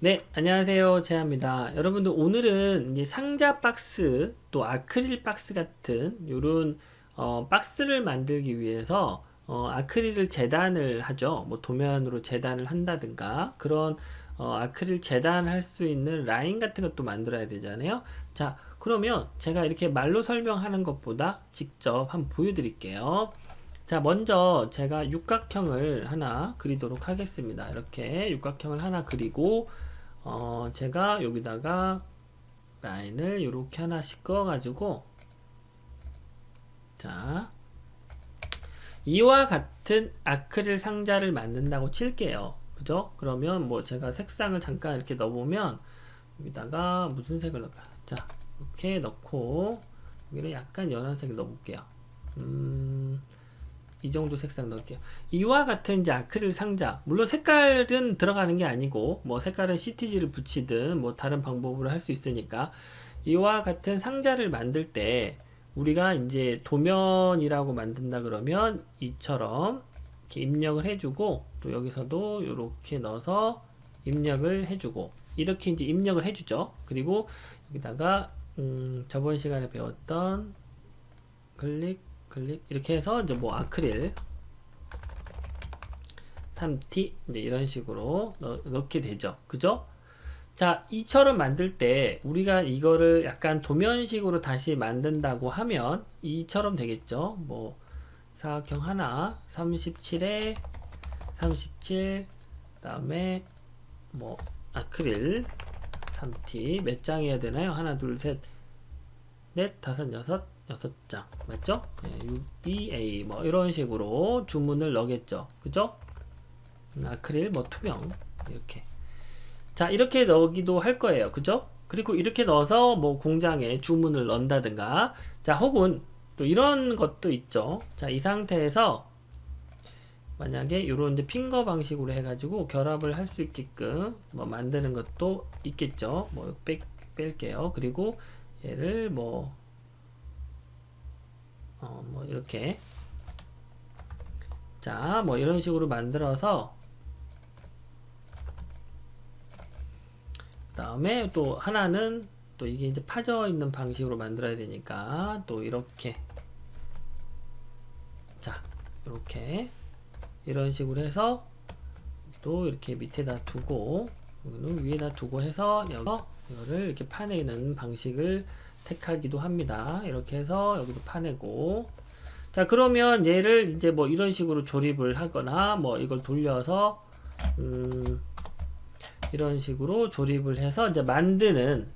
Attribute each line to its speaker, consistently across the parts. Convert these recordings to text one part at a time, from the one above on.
Speaker 1: 네, 안녕하세요. 재합니다. 여러분들 오늘은 이제 상자 박스 또 아크릴 박스 같은 요런 박스를 만들기 위해서 아크릴을 재단을 하죠. 뭐 도면으로 재단을 한다든가 그런 아크릴 재단할 수 있는 라인 같은 것도 만들어야 되잖아요. 자, 그러면 제가 이렇게 말로 설명하는 것보다 직접 한번 보여드릴게요. 자, 먼저 제가 육각형을 하나 그리도록 하겠습니다. 이렇게 육각형을 하나 그리고 제가 여기다가 라인을 이렇게 하나씩 그어가지고, 자, 이와 같은 아크릴 상자를 만든다고 칠게요. 그죠? 그러면 뭐 제가 색상을 잠깐 이렇게 넣어보면, 여기다가 무슨 색을 넣을까요? 자, 이렇게 넣고, 여기를 약간 연한 색을 넣어볼게요. 이 정도 색상 넣을게요. 이와 같은 이제 아크릴 상자, 물론 색깔은 들어가는 게 아니고 뭐 색깔은 CTG를 붙이든 뭐 다른 방법으로 할 수 있으니까, 이와 같은 상자를 만들 때 우리가 이제 도면이라고 만든다 그러면 이처럼 이렇게 입력을 해주고, 또 여기서도 이렇게 넣어서 입력을 해주고, 이렇게 이제 입력을 해주죠. 그리고 여기다가 저번 시간에 배웠던 클릭 이렇게 해서 이제 뭐 아크릴 3T 이제 이런 식으로 넣게 되죠. 그죠? 자, 이처럼 만들 때 우리가 이거를 약간 도면식으로 다시 만든다고 하면 이처럼 되겠죠. 뭐 사각형 하나 37에 37, 그다음에 뭐 아크릴 3T 몇 장 해야 되나요? 하나 둘 셋 넷 다섯 여섯 장 맞죠? 네, 6EA 뭐 이런 식으로 주문을 넣겠죠. 그죠? 아크릴 뭐 투명 이렇게, 자 이렇게 넣기도 할 거예요. 그죠? 그리고 이렇게 넣어서 뭐 공장에 주문을 넣는다든가, 자 혹은 또 이런 것도 있죠. 자, 이 상태에서 만약에 이런 이제 핑거 방식으로 해가지고 결합을 할 수 있게끔 뭐 만드는 것도 있겠죠. 뭐 뺄게요. 그리고 얘를 뭐 이렇게, 자, 뭐 이런 식으로 만들어서, 그 다음에 또 하나는 또 이게 이제 파져 있는 방식으로 만들어야 되니까 또 이렇게, 자, 이렇게 이런 식으로 해서 또 이렇게 밑에다 두고 여기는 위에다 두고 해서 이거를 이렇게 파내는 방식을 택하기도 합니다. 이렇게 해서 여기도 파내고, 자 그러면 얘를 이제 뭐 이런 식으로 조립을 하거나 뭐 이걸 돌려서 이런 식으로 조립을 해서 이제 만드는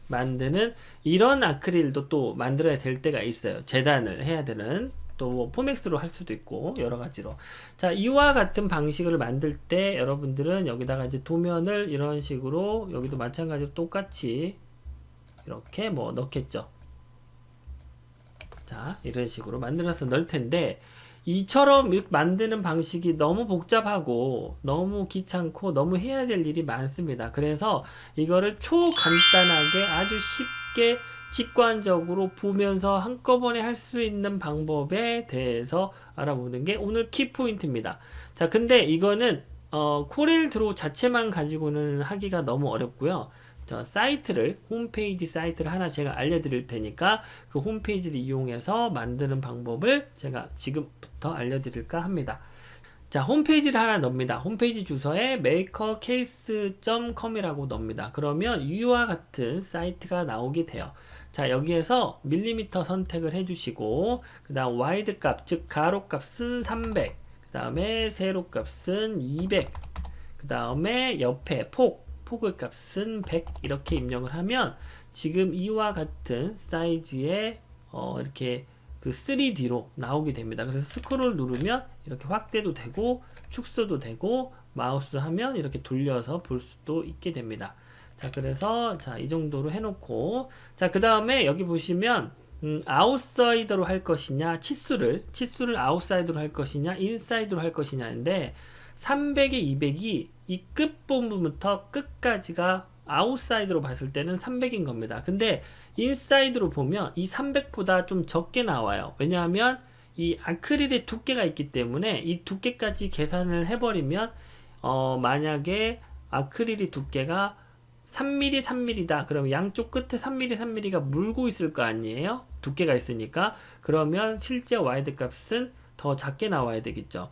Speaker 1: 이런 아크릴도 또 만들어야 될 때가 있어요. 재단을 해야 되는, 또 포맥스로 할 수도 있고 여러 가지로. 자, 이와 같은 방식을 만들 때 여러분들은 여기다가 이제 도면을 이런 식으로, 여기도 마찬가지로 똑같이 이렇게 뭐 넣겠죠. 자, 이런 식으로 만들어서 넣을 텐데, 이처럼 이렇게 만드는 방식이 너무 복잡하고 너무 귀찮고 너무 해야 될 일이 많습니다. 그래서 이거를 초간단하게 아주 쉽게 직관적으로 보면서 한꺼번에 할 수 있는 방법에 대해서 알아보는 게 오늘 키포인트입니다. 자, 근데 이거는 코렐 드로우 자체만 가지고는 하기가 너무 어렵고요. 사이트를, 홈페이지 사이트를 하나 제가 알려드릴 테니까 그 홈페이지를 이용해서 만드는 방법을 제가 지금부터 알려드릴까 합니다. 자, 홈페이지를 하나 넣습니다. 홈페이지 주소에 makercase.com이라고 넣습니다. 그러면 이와 같은 사이트가 나오게 돼요. 자, 여기에서 밀리미터 선택을 해주시고, 그 다음 와이드 값, 즉 가로 값은 300, 그 다음에 세로 값은 200, 그 다음에 옆에 폭의 값은 100 이렇게 입력을 하면 지금 이와 같은 사이즈의 이렇게 그 3D로 나오게 됩니다. 그래서 스크롤 누르면 이렇게 확대도 되고 축소도 되고 마우스 하면 이렇게 돌려서 볼 수도 있게 됩니다. 자, 그래서 자, 이 정도로 해놓고, 자, 그 다음에 여기 보시면 아웃사이드로 할 것이냐, 치수를 아웃사이드로 할 것이냐, 인사이드로 할 것이냐인데, 300에 200이 이 끝부분부터 끝까지가 아웃사이드로 봤을 때는 300인 겁니다. 근데 인사이드로 보면 이 300보다 좀 적게 나와요. 왜냐하면 이 아크릴의 두께가 있기 때문에 이 두께까지 계산을 해버리면 만약에 아크릴의 두께가 3mm, 3mm다. 그러면 양쪽 끝에 3mm, 3mm가 물고 있을 거 아니에요? 두께가 있으니까. 그러면 실제 와이드 값은 더 작게 나와야 되겠죠.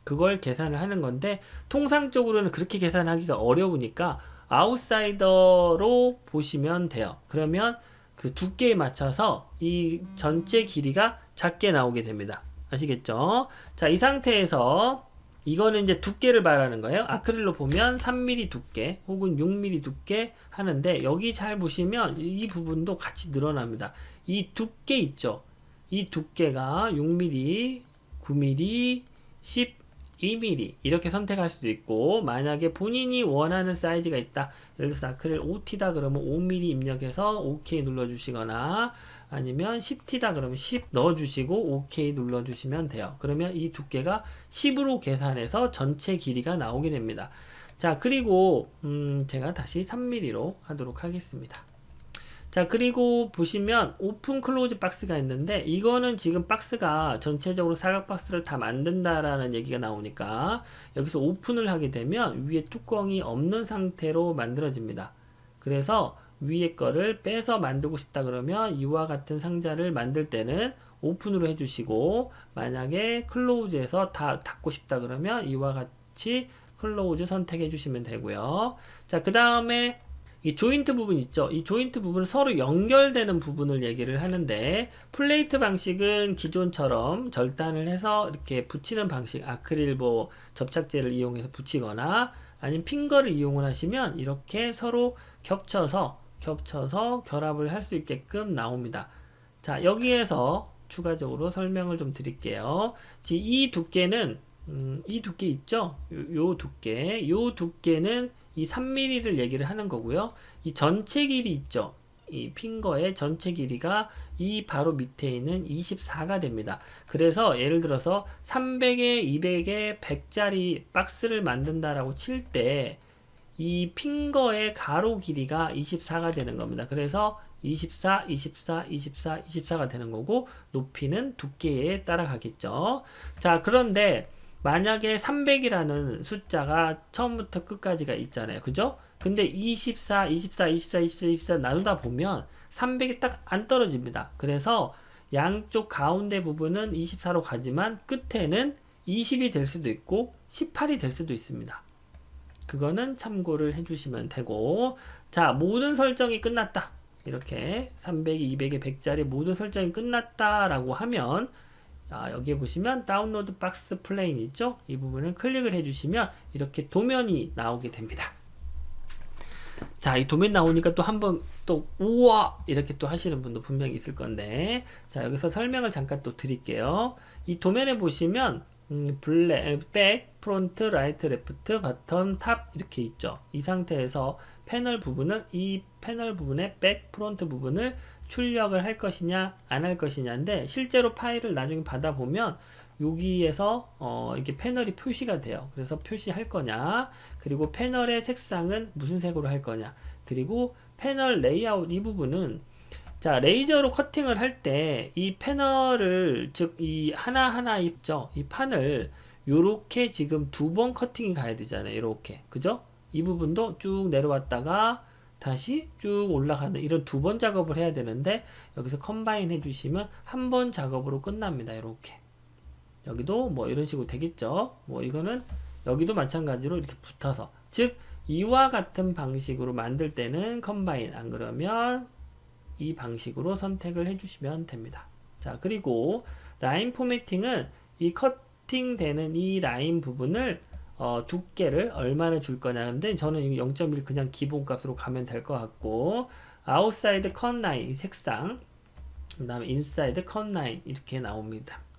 Speaker 1: 그걸 계산을 하는 건데 통상적으로는 그렇게 계산하기가 어려우니까 아웃사이더로 보시면 돼요. 그러면 그 두께에 맞춰서 이 전체 길이가 작게 나오게 됩니다. 아시겠죠? 자, 이 상태에서 이거는 이제 두께를 말하는 거예요. 아크릴로 보면 3mm 두께 혹은 6mm 두께 하는데 여기 잘 보시면 이 부분도 같이 늘어납니다. 이 두께 있죠? 이 두께가 6mm, 9mm, 12mm 이렇게 선택할 수도 있고, 만약에 본인이 원하는 사이즈가 있다. 예를 들어서 아크릴 5T다 그러면 5mm 입력해서 OK 눌러주시거나, 아니면 10T다 그러면 10 넣어주시고 OK 눌러주시면 돼요. 그러면 이 두께가 10으로 계산해서 전체 길이가 나오게 됩니다. 자, 그리고 제가 다시 3mm로 하도록 하겠습니다. 자, 그리고 보시면 오픈 클로즈 박스가 있는데 이거는 지금 박스가 전체적으로 사각 박스를 다 만든다라는 얘기가 나오니까 여기서 오픈을 하게 되면 위에 뚜껑이 없는 상태로 만들어집니다. 그래서 위에 거를 빼서 만들고 싶다 그러면 이와 같은 상자를 만들 때는 오픈으로 해주시고, 만약에 클로즈에서 다 닫고 싶다 그러면 이와 같이 클로즈 선택해 주시면 되고요. 자, 그 다음에 이 조인트 부분 있죠? 이 조인트 부분은 서로 연결되는 부분을 얘기를 하는데, 플레이트 방식은 기존처럼 절단을 해서 이렇게 붙이는 방식, 아크릴 뭐 접착제를 이용해서 붙이거나 아니면 핑거를 이용을 하시면 이렇게 서로 겹쳐서 결합을 할 수 있게끔 나옵니다. 자, 여기에서 추가적으로 설명을 좀 드릴게요. 이 두께는 이 두께 있죠? 요 두께는 이 3mm를 얘기를 하는 거고요. 이 전체 길이 있죠? 이 핑거의 전체 길이가 이 바로 밑에 있는 24가 됩니다. 그래서 예를 들어서 300에 200에 100짜리 박스를 만든다라고 칠 때 이 핑거의 가로 길이가 24가 되는 겁니다. 그래서 24, 24, 24, 24가 되는 거고, 높이는 두께에 따라가겠죠. 자, 그런데 만약에 300이라는 숫자가 처음부터 끝까지가 있잖아요. 그죠? 근데 24, 24, 24, 24, 24 나누다 보면 300이 딱 안 떨어집니다. 그래서 양쪽 가운데 부분은 24로 가지만 끝에는 20이 될 수도 있고 18이 될 수도 있습니다. 그거는 참고를 해주시면 되고, 자, 모든 설정이 끝났다. 이렇게 300, 200에 100짜리 모든 설정이 끝났다라고 하면, 여기에 보시면 다운로드 박스 플레인 있죠? 이 부분을 클릭을 해주시면 이렇게 도면이 나오게 됩니다. 자, 이 도면 나오니까 또 한번 또 우와 이렇게 또 하시는 분도 분명히 있을 건데, 자, 여기서 설명을 잠깐 또 드릴게요. 이 도면에 보시면 백, 프론트, 라이트, 레프트, 바텀, 탑 이렇게 있죠. 이 상태에서 이 패널 부분의 백, 프론트 부분을 출력을 할 것이냐 안 할 것이냐인데, 실제로 파일을 나중에 받아보면 여기에서 이렇게 패널이 표시가 돼요. 그래서 표시할 거냐, 그리고 패널의 색상은 무슨 색으로 할 거냐, 그리고 패널 레이아웃 이 부분은, 자, 레이저로 커팅을 할 때 이 패널을, 즉 이 하나하나 있죠, 이 판을 요렇게 지금 2번 커팅이 가야 되잖아요. 이렇게, 그죠? 이 부분도 쭉 내려왔다가 다시 쭉 올라가는 이런 2번 작업을 해야 되는데, 여기서 컴바인 해주시면 한 번 작업으로 끝납니다. 이렇게 여기도 뭐 이런 식으로 되겠죠. 뭐 이거는 여기도 마찬가지로 이렇게 붙어서, 즉 이와 같은 방식으로 만들 때는 컴바인, 안 그러면 이 방식으로 선택을 해주시면 됩니다. 자, 그리고 라인 포매팅은 이 커팅되는 이 라인 부분을 두께를 얼마나 줄 거냐. 근데 저는 0.1 그냥 기본값으로 가면 될 것 같고, 아웃사이드 컷 라인 색상, 그 다음에 인사이드 컷 라인 이렇게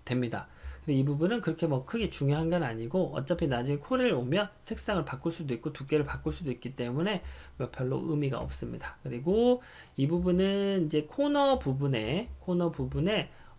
Speaker 1: 됩니다. 근데 이 부분은 그렇게 뭐 크게 중요한 건 아니고, 어차피 나중에 코레일 오면 색상을 바꿀 수도 있고 두께를 바꿀 수도 있기 때문에 뭐 별로 의미가 없습니다. 그리고 이 부분은 이제 코너 부분에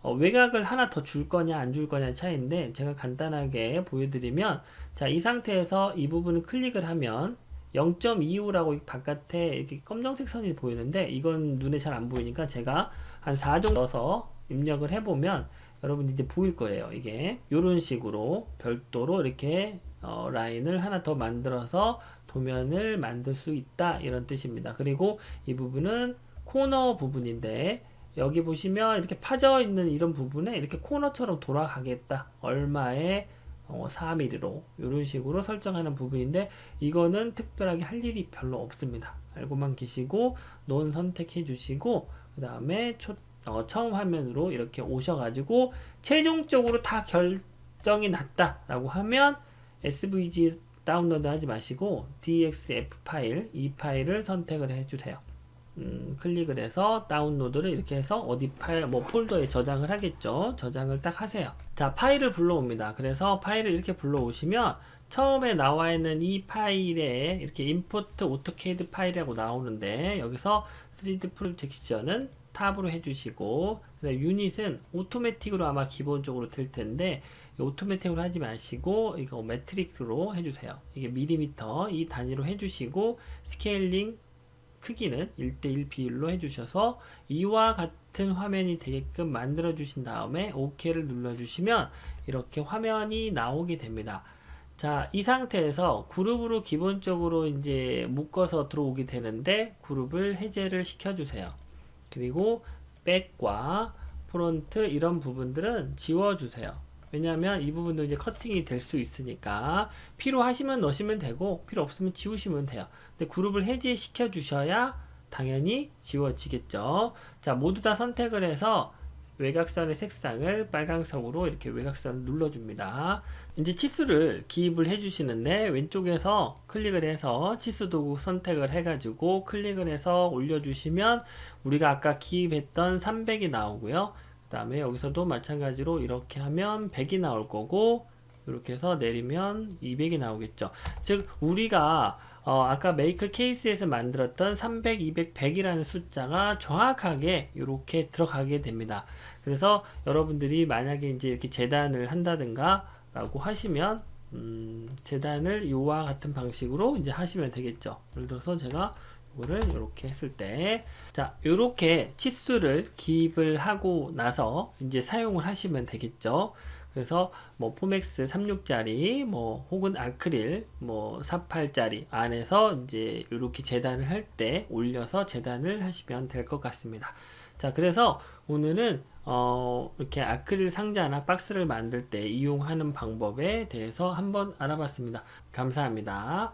Speaker 1: 외곽을 하나 더 줄 거냐 안 줄 거냐 차이인데, 제가 간단하게 보여드리면, 자, 이 상태에서 이 부분을 클릭을 하면 0.25라고 바깥에 이렇게 검정색 선이 보이는데, 이건 눈에 잘 안 보이니까 제가 한 4 정도 넣어서 입력을 해보면 여러분 이제 보일 거예요. 이게 이런 식으로 별도로 이렇게 라인을 하나 더 만들어서 도면을 만들 수 있다, 이런 뜻입니다. 그리고 이 부분은 코너 부분인데 여기 보시면 이렇게 파져 있는 이런 부분에 이렇게 코너처럼 돌아가겠다, 얼마에 4mm로 이런 식으로 설정하는 부분인데, 이거는 특별하게 할 일이 별로 없습니다. 알고만 계시고 논 선택해 주시고 그 다음에 처음 화면으로 이렇게 오셔가지고 최종적으로 다 결정이 났다 라고 하면 SVG 다운로드 하지 마시고 DXF 파일, 이 파일을 선택을 해주세요. 클릭을 해서 다운로드를 이렇게 해서 어디 파일, 뭐 폴더에 저장을 하겠죠. 저장을 딱 하세요. 자, 파일을 불러옵니다. 그래서 파일을 이렇게 불러오시면 처음에 나와 있는 이 파일에 이렇게 import AutoCAD 파일이라고 나오는데, 여기서 3D 프로젝션은 탑으로 해주시고, 그다음 유닛은 오토매틱으로 아마 기본적으로 될 텐데 오토매틱으로 하지 마시고 이거 매트릭으로 해주세요. 이게 밀리미터 이 단위로 해주시고, 스케일링 크기는 1:1 비율로 해주셔서 이와 같은 화면이 되게끔 만들어 주신 다음에 OK를 눌러 주시면 이렇게 화면이 나오게 됩니다. 자, 이 상태에서 그룹으로 기본적으로 이제 묶어서 들어오게 되는데 그룹을 해제를 시켜 주세요. 그리고 백과 프론트 이런 부분들은 지워 주세요. 왜냐하면 이 부분도 이제 커팅이 될 수 있으니까 필요하시면 넣으시면 되고 필요 없으면 지우시면 돼요. 근데 그룹을 해제시켜 주셔야 당연히 지워지겠죠. 자, 모두 다 선택을 해서 외곽선의 색상을 빨강색으로 이렇게 외곽선 눌러줍니다. 이제 치수를 기입을 해주시는데 왼쪽에서 클릭을 해서 치수 도구 선택을 해가지고 클릭을 해서 올려주시면 우리가 아까 기입했던 300이 나오고요. 그 다음에 여기서도 마찬가지로 이렇게 하면 100이 나올 거고, 이렇게 해서 내리면 200이 나오겠죠. 즉 우리가 아까 메이크 케이스에서 만들었던 300, 200, 100이라는 숫자가 정확하게 이렇게 들어가게 됩니다. 그래서 여러분들이 만약에 이제 이렇게 재단을 한다든가 라고 하시면 재단을 이와 같은 방식으로 이제 하시면 되겠죠. 예를 들어서 제가 이거를 이렇게 했을 때, 자, 이렇게 치수를 기입을 하고 나서 이제 사용을 하시면 되겠죠. 그래서 뭐 포맥스 36짜리 뭐 혹은 아크릴 뭐 48짜리 안에서 이제 이렇게 재단을 할 때 올려서 재단을 하시면 될 것 같습니다. 자, 그래서 오늘은 이렇게 아크릴 상자나 박스를 만들 때 이용하는 방법에 대해서 한번 알아봤습니다. 감사합니다.